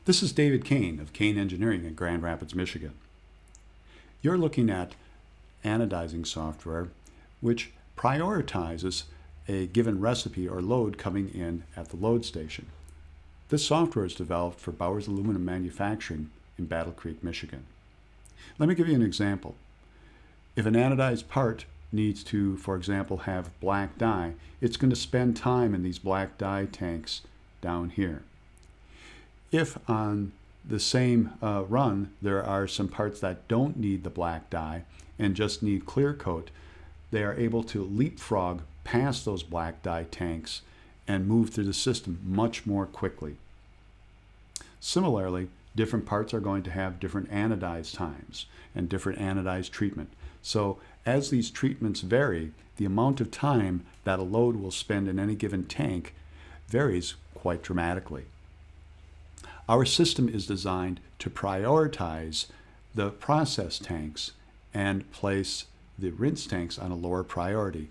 This is David Kane of Kane Engineering in Grand Rapids, Michigan. You're looking at anodizing software which prioritizes a given recipe or load coming in at the load station. This software is developed for Bowers Aluminum Manufacturing in Battle Creek, Michigan. Let me give you an example. If an anodized part needs to, for example, have black dye, it's going to spend time in these black dye tanks down here. If on the same run there are some parts that don't need the black dye and just need clear coat, they are able to leapfrog past those black dye tanks and move through the system much more quickly. Similarly, different parts are going to have different anodized times and different anodized treatment. So as these treatments vary, the amount of time that a load will spend in any given tank varies quite dramatically. Our system is designed to prioritize the process tanks and place the rinse tanks on a lower priority.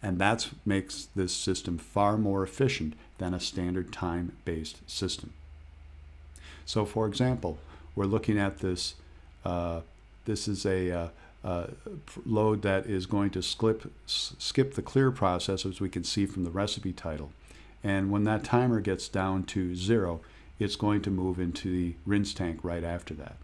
And that makes this system far more efficient than a standard time-based system. So for example, we're looking at this. This is a load that is going to skip the clear process, as we can see from the recipe title. And when that timer gets down to 0, it's going to move into the rinse tank right after that.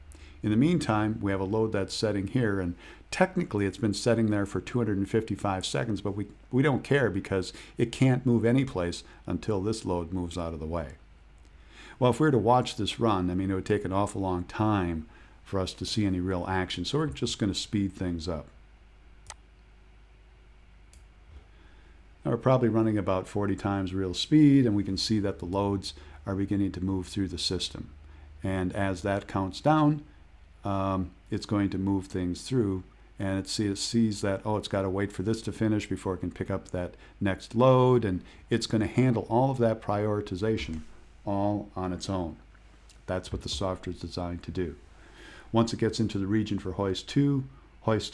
In the meantime, we have a load that's setting here, and technically it's been setting there for 255 seconds, but we don't care because it can't move anyplace until this load moves out of the way. Well, if we were to watch this run, I mean, it would take an awful long time for us to see any real action, so we're just going to speed things up. Now we're probably running about 40 times real speed, and we can see that the loads are beginning to move through the system. And as that counts down, it's going to move things through, and it sees that, oh, it's got to wait for this to finish before it can pick up that next load, and it's going to handle all of that prioritization all on its own. That's what the software is designed to do. Once it gets into the region for hoist 2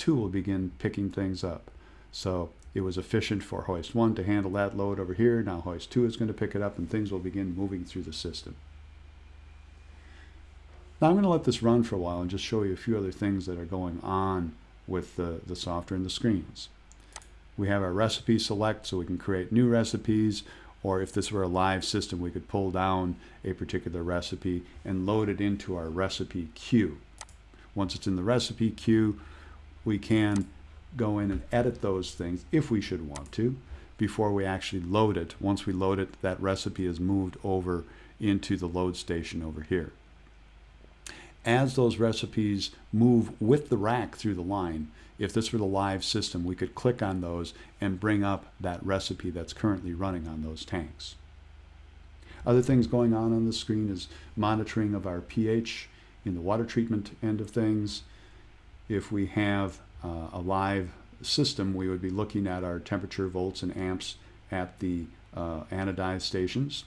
will begin picking things up. So it was efficient for hoist 1 to handle that load over here. Now hoist 2 is going to pick it up, and things will begin moving through the system. Now I'm going to let this run for a while and just show you a few other things that are going on with the software and the screens. We have our recipe select, so we can create new recipes, or if this were a live system, we could pull down a particular recipe and load it into our recipe queue. Once it's in the recipe queue, we can go in and edit those things if we should want to before we actually load it. Once we load it, that recipe is moved over into the load station over here. As those recipes move with the rack through the line, if this were the live system, we could click on those and bring up that recipe that's currently running on those tanks. Other things going on the screen is monitoring of our pH in the water treatment end of things. If we have a live system, we would be looking at our temperature, volts, and amps at the anodized stations.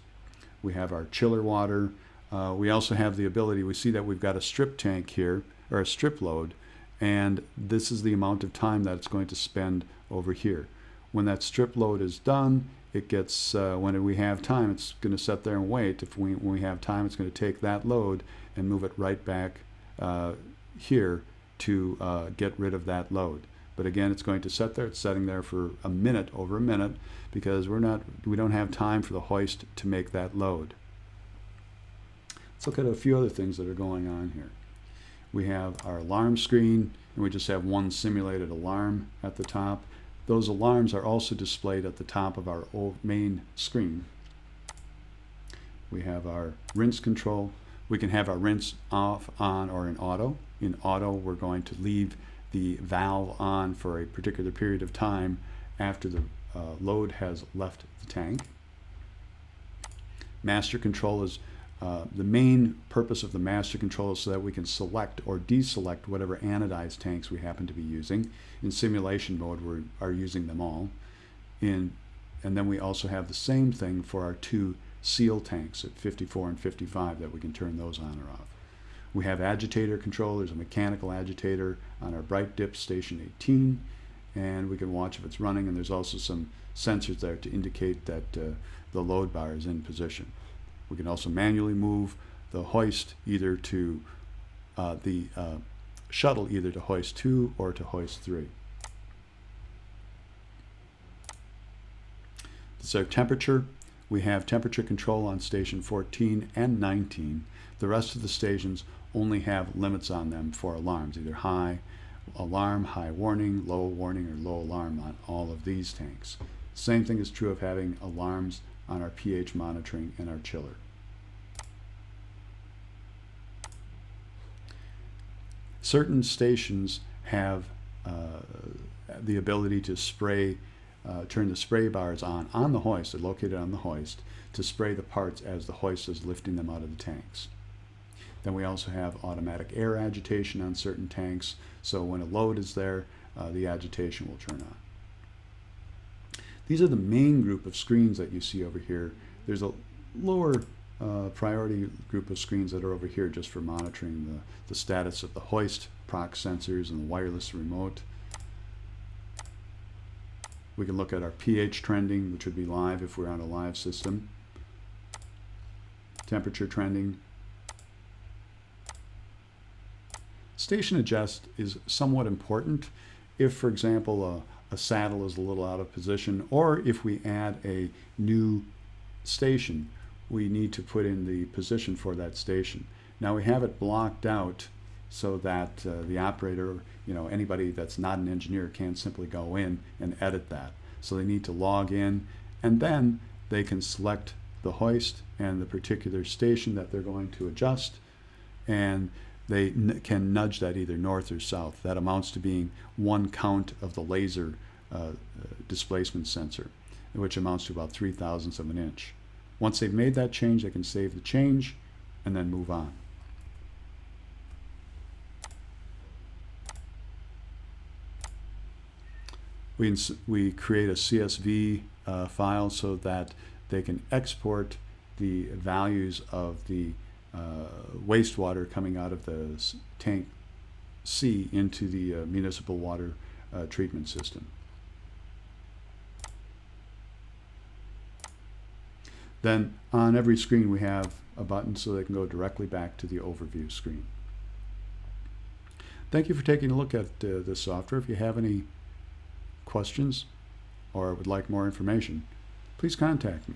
We have our chiller water. We also have the ability, we see that we've got a strip tank here, or a strip load, and this is the amount of time that it's going to spend over here. When that strip load is done, it gets, when we have time, it's going to sit there and wait. When we have time, it's going to take that load and move it right back here to get rid of that load. But again, it's going to sit there. It's sitting there for a minute, over a minute, because we don't have time for the hoist to make that load. Let's look at a few other things that are going on here. We have our alarm screen, and we just have one simulated alarm at the top. Those alarms are also displayed at the top of our main screen. We have our rinse control. We can have our rinse off, on, or in auto. In auto, we're going to leave the valve on for a particular period of time after the load has left the tank. Master control is the main purpose of the master control is so that we can select or deselect whatever anodized tanks we happen to be using. In simulation mode, we are using them all. And then we also have the same thing for our two seal tanks at 54 and 55 that we can turn those on or off. We have agitator control. There's a mechanical agitator on our bright dip station 18, and we can watch if it's running, and there's also some sensors there to indicate that the load bar is in position. We can also manually move the hoist either to the shuttle either to hoist 2 or to hoist 3. This is our temperature. We have temperature control on station 14 and 19. The rest of the stations only have limits on them for alarms, either high alarm, high warning, low warning, or low alarm on all of these tanks. Same thing is true of having alarms on our pH monitoring and our chiller. Certain stations have the ability to spray, turn the spray bars on the hoist, they're located on the hoist, to spray the parts as the hoist is lifting them out of the tanks. Then we also have automatic air agitation on certain tanks, so when a load is there, the agitation will turn on. These are the main group of screens that you see over here. There's a lower priority group of screens that are over here just for monitoring the status of the hoist, prox sensors, and the wireless remote. We can look at our pH trending, which would be live if we're on a live system. Temperature trending. Station adjust is somewhat important if, for example, a saddle is a little out of position, or if we add a new station, we need to put in the position for that station. Now we have it blocked out so that the operator, anybody that's not an engineer can't simply go in and edit that. So they need to log in, and then they can select the hoist and the particular station that they're going to adjust, and they can nudge that either north or south. That amounts to being one count of the laser displacement sensor, which amounts to about 0.03 of an inch. Once they've made that change, they can save the change and then move on. We create a CSV file so that they can export the values of the wastewater coming out of the tank C into the municipal water treatment system. Then on every screen we have a button so they can go directly back to the overview screen. Thank you for taking a look at this software. If you have any questions or would like more information, please contact me.